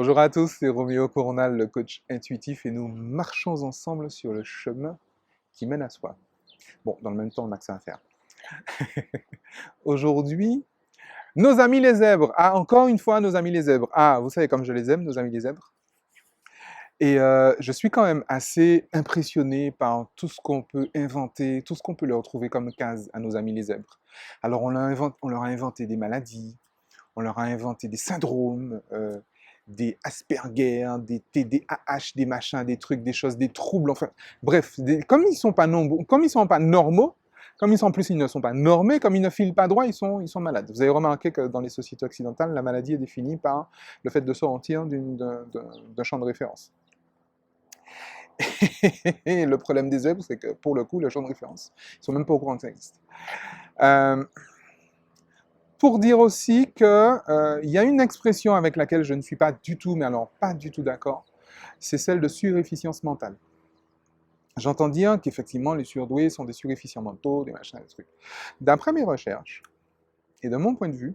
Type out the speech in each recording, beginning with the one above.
Bonjour à tous, c'est Roméo Coronal, le coach intuitif, et nous marchons ensemble sur le chemin qui mène à soi. Bon, dans le même temps, on a que ça à faire. Aujourd'hui, nos amis les zèbres. Ah, encore une fois, nos amis les zèbres. Ah, vous savez comme je les aime, nos amis les zèbres. Et je suis quand même assez impressionné par tout ce qu'on peut inventer, tout ce qu'on peut leur trouver comme case à nos amis les zèbres. Alors, on leur a inventé des maladies, on leur a inventé des syndromes, des Asperger, des TDAH, des machins, des trucs, des choses, des troubles, enfin, bref, comme ils sont pas nombreux, comme ils sont pas normaux, comme ils sont en plus ils ne sont pas normés, comme ils ne filent pas droit, ils sont malades. Vous avez remarqué que dans les sociétés occidentales, la maladie est définie par le fait de sortir d'un champ de référence. Et le problème des zèbres, c'est que pour le coup, le champ de référence, ils sont même pas au courant que ça existe. Pour dire aussi que y a une expression avec laquelle je ne suis pas du tout, mais alors pas du tout d'accord, c'est celle de surefficience mentale. J'entends dire qu'effectivement les surdoués sont des surefficients mentaux, des machins, des trucs. D'après mes recherches, et de mon point de vue,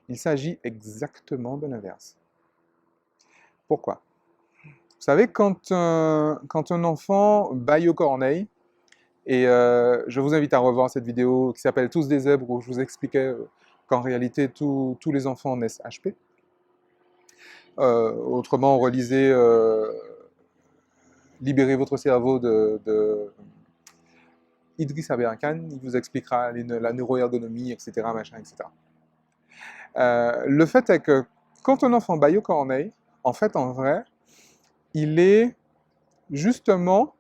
il s'agit exactement de l'inverse. Pourquoi? Vous savez, quand un enfant baille aux corneilles, et je vous invite à revoir cette vidéo qui s'appelle Tous des zèbres, où je vous expliquais qu'en réalité tous les enfants naissent HP. Autrement, relisez Libérez votre cerveau de Idriss Aberkan, il vous expliquera la neuroergonomie, etc. Machin, etc. Le fait est que quand un enfant baille aux corneilles, en fait, en vrai, il est justement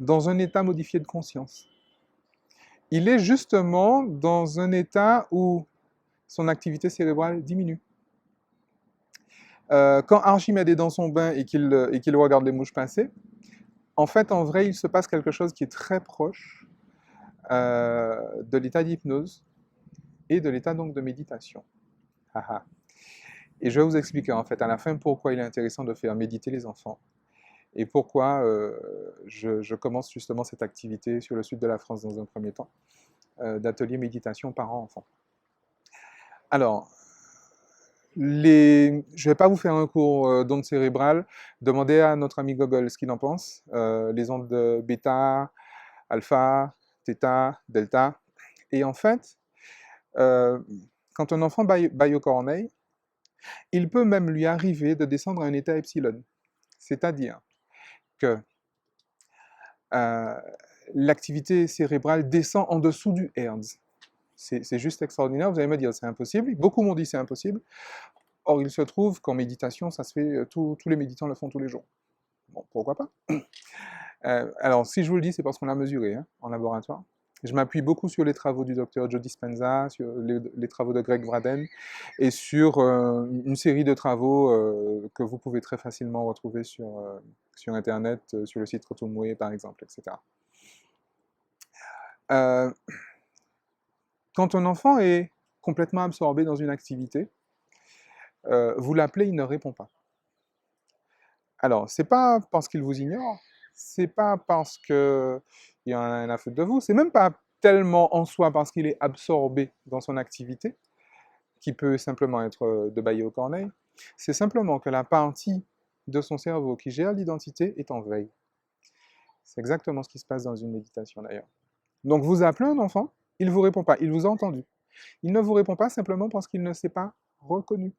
dans un état modifié de conscience. Il est justement dans un état où son activité cérébrale diminue. Quand Archimède est dans son bain et qu'il regarde les mouches passer, en fait, en vrai, il se passe quelque chose qui est très proche de l'état d'hypnose et de l'état donc de méditation. Et je vais vous expliquer en fait à la fin pourquoi il est intéressant de faire méditer les enfants et pourquoi je commence justement cette activité sur le sud de la France dans un premier temps, d'atelier méditation parents-enfants. Alors, je ne vais pas vous faire un cours d'ondes cérébrales. Demandez à notre ami Google ce qu'il en pense. Les ondes de bêta, alpha, theta, delta. Et en fait, euh, quand un enfant baille aux corneilles, il peut même lui arriver de descendre à un état epsilon. C'est-à-dire que euh, l'activité cérébrale descend en dessous du Hertz. C'est juste extraordinaire. Vous allez me dire, c'est impossible. Beaucoup m'ont dit c'est impossible. Or, il se trouve qu'en méditation, ça se fait, tous les méditants le font tous les jours. Bon, pourquoi pas? Alors, si je vous le dis, c'est parce qu'on l'a mesuré hein, en laboratoire. Je m'appuie beaucoup sur les travaux du docteur Joe Dispenza, sur les travaux de Greg Braden, et sur une série de travaux que vous pouvez très facilement retrouver sur Internet, sur le site Rotomwe par exemple, etc. Euh, quand un enfant est complètement absorbé dans une activité, vous l'appelez, il ne répond pas. Alors, c'est pas parce qu'il vous ignore, c'est pas parce qu'il y a un à foutre de vous, c'est même pas tellement en soi parce qu'il est absorbé dans son activité, qui peut simplement être de bailler aux corneilles, c'est simplement que la partie de son cerveau qui gère l'identité est en veille. C'est exactement ce qui se passe dans une méditation d'ailleurs. Donc vous appelez un enfant, il ne vous répond pas, il vous a entendu. Il ne vous répond pas simplement parce qu'il ne s'est pas reconnu,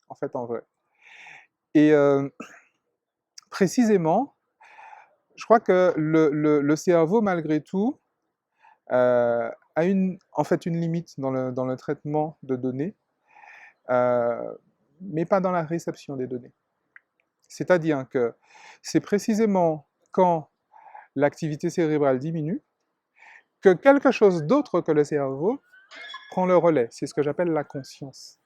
en fait, en vrai. Et précisément, je crois que le cerveau, malgré tout, a en fait une limite dans le traitement de données, euh, mais pas dans la réception des données. C'est-à-dire que c'est précisément quand l'activité cérébrale diminue que quelque chose d'autre que le cerveau prend le relais. C'est ce que j'appelle la conscience.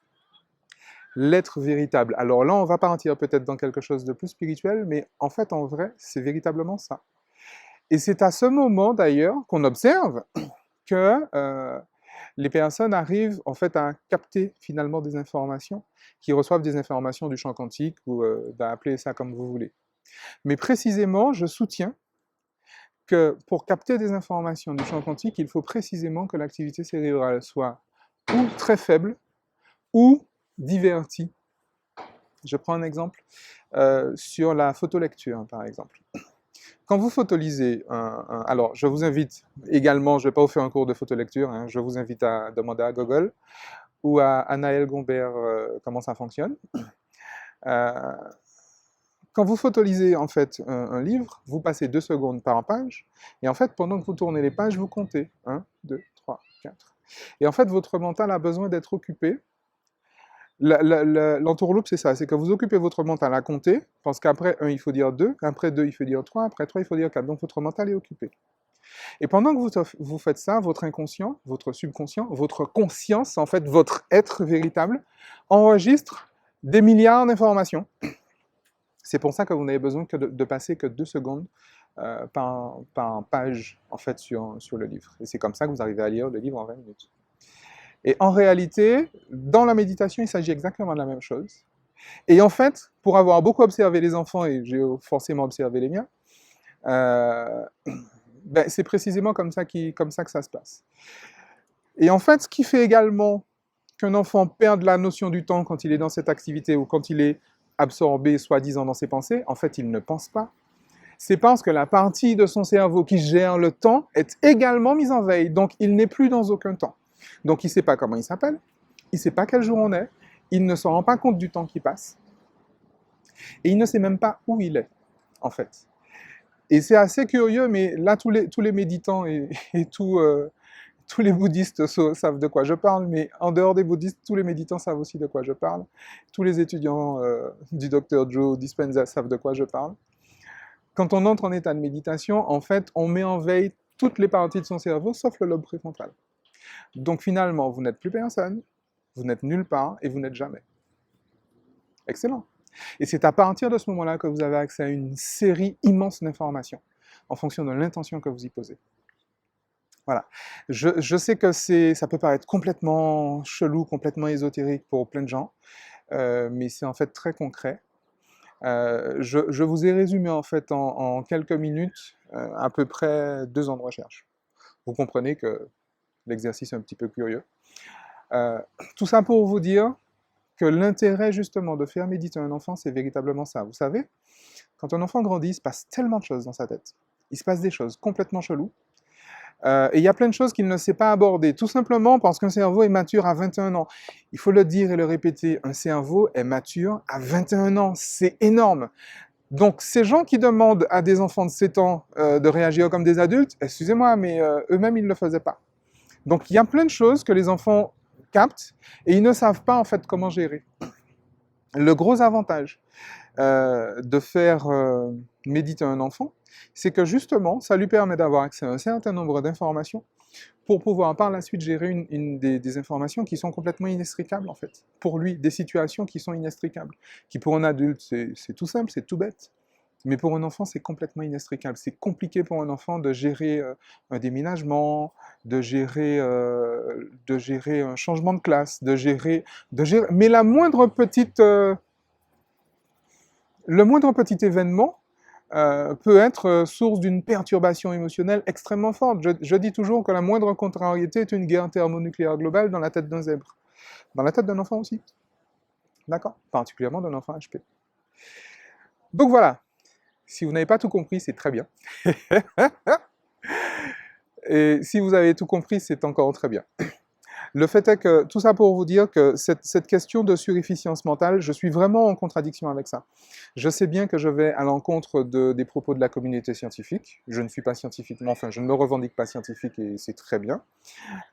L'être véritable. Alors là, on va partir peut-être dans quelque chose de plus spirituel, mais en fait, en vrai, c'est véritablement ça. Et c'est à ce moment, d'ailleurs, qu'on observe que les personnes arrivent en fait à capter finalement des informations, qui reçoivent des informations du champ quantique, ou d'appeler ça comme vous voulez. Mais précisément, je soutiens que pour capter des informations du champ quantique, il faut précisément que l'activité cérébrale soit ou très faible, ou divertie. Je prends un exemple sur la photolecture, par exemple. Quand vous photolisez alors, je vous invite également, je ne vais pas vous faire un cours de photolecture, hein, je vous invite à demander à Google ou à Anaël Gombert comment ça fonctionne. Euh, Quand vous photolisez en fait un livre, vous passez 2 secondes par page, et en fait, pendant que vous tournez les pages, vous comptez. 1, 2, 3, 4. Et en fait, votre mental a besoin d'être occupé. L'entourloupe, c'est ça, c'est que vous occupez votre mental à compter, parce qu'après 1, il faut dire 2, après 2, il faut dire 3, après 3, il faut dire 4. Donc votre mental est occupé. Et pendant que vous faites ça, votre inconscient, votre subconscient, votre conscience, en fait, votre être véritable, enregistre des milliards d'informations. C'est pour ça que vous n'avez besoin que de passer que 2 secondes par page, en fait, sur le livre. Et c'est comme ça que vous arrivez à lire le livre en 20 minutes. Et en réalité, dans la méditation, il s'agit exactement de la même chose. Et en fait, pour avoir beaucoup observé les enfants, et j'ai forcément observé les miens, euh, ben, c'est précisément comme ça que ça se passe. Et en fait, ce qui fait également qu'un enfant perde la notion du temps quand il est dans cette activité ou quand il est absorbé, soi-disant, dans ses pensées, en fait, il ne pense pas. C'est parce que la partie de son cerveau qui gère le temps est également mise en veille. Donc, il n'est plus dans aucun temps. Donc, il ne sait pas comment il s'appelle, il ne sait pas quel jour on est, il ne se rend pas compte du temps qui passe, et il ne sait même pas où il est, en fait. Et c'est assez curieux, mais là, tous les méditants et tous les bouddhistes savent de quoi je parle, mais en dehors des bouddhistes, tous les méditants savent aussi de quoi je parle. Tous les étudiants du Dr. Joe Dispenza savent de quoi je parle. Quand on entre en état de méditation, en fait, on met en veille toutes les parties de son cerveau, sauf le lobe préfrontal. Donc finalement, vous n'êtes plus personne, vous n'êtes nulle part et vous n'êtes jamais. Excellent. Et c'est à partir de ce moment-là que vous avez accès à une série immense d'informations, en fonction de l'intention que vous y posez. Voilà. Je sais que ça peut paraître complètement chelou, complètement ésotérique pour plein de gens, mais c'est en fait très concret. Je vous ai résumé en fait en quelques minutes à peu près 2 ans de recherche. Vous comprenez que l'exercice est un petit peu curieux. Euh, tout ça pour vous dire que l'intérêt justement de faire méditer un enfant, c'est véritablement ça. Vous savez, quand un enfant grandit, il se passe tellement de choses dans sa tête. Il se passe des choses complètement cheloues. Et il y a plein de choses qu'il ne sait pas aborder, tout simplement parce qu'un cerveau est mature à 21 ans. Il faut le dire et le répéter, un cerveau est mature à 21 ans, c'est énorme. Donc ces gens qui demandent à des enfants de 7 ans de réagir comme des adultes, excusez-moi, mais eux-mêmes, ils ne le faisaient pas. Donc il y a plein de choses que les enfants captent et ils ne savent pas en fait comment gérer. Le gros avantage de faire méditer un enfant, c'est que justement, ça lui permet d'avoir accès à un certain nombre d'informations pour pouvoir par la suite gérer des informations qui sont complètement inextricables en fait. Pour lui, des situations qui sont inextricables. Qui pour un adulte, c'est tout simple, c'est tout bête. Mais pour un enfant, c'est complètement inextricable. C'est compliqué pour un enfant de gérer un déménagement, de gérer un changement de classe, Mais le moindre petit événement peut être source d'une perturbation émotionnelle extrêmement forte. Je dis toujours que la moindre contrariété est une guerre thermonucléaire globale dans la tête d'un zèbre. Dans la tête d'un enfant aussi. D'accord? Particulièrement d'un enfant HP. Donc voilà. Si vous n'avez pas tout compris, c'est très bien. Et si vous avez tout compris, c'est encore très bien. Le fait est que, tout ça pour vous dire que cette question de surefficience mentale, je suis vraiment en contradiction avec ça. Je sais bien que je vais à l'encontre des propos de la communauté scientifique. Je ne suis pas scientifiquement, enfin, je ne me revendique pas scientifique et c'est très bien.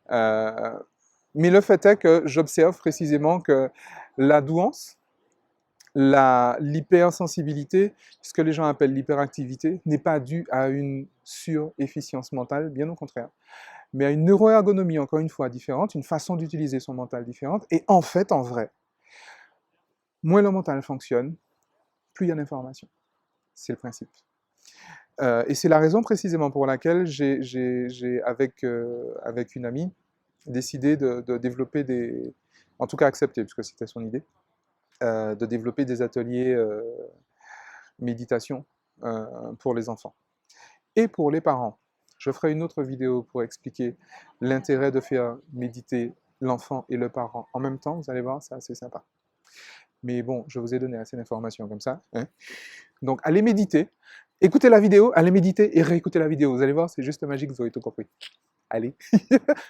Mais le fait est que j'observe précisément que la douance, l'hypersensibilité, ce que les gens appellent l'hyperactivité, n'est pas due à une surefficience mentale, bien au contraire, mais à une neuroergonomie, encore une fois, différente, une façon d'utiliser son mental différente, et en fait, en vrai, moins le mental fonctionne, plus il y a d'informations. C'est le principe. Et c'est la raison précisément pour laquelle avec une amie, décidé de développer en tout cas accepté, puisque c'était son idée, de développer des ateliers méditation pour les enfants et pour les parents. Je ferai une autre vidéo pour expliquer l'intérêt de faire méditer l'enfant et le parent en même temps. Vous allez voir, c'est assez sympa. Mais bon, je vous ai donné assez d'informations comme ça, hein. Donc, allez méditer, écoutez la vidéo, allez méditer et réécoutez la vidéo. Vous allez voir, c'est juste magique, vous aurez tout compris. Allez,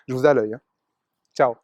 je vous ai à l'œil, hein. Ciao.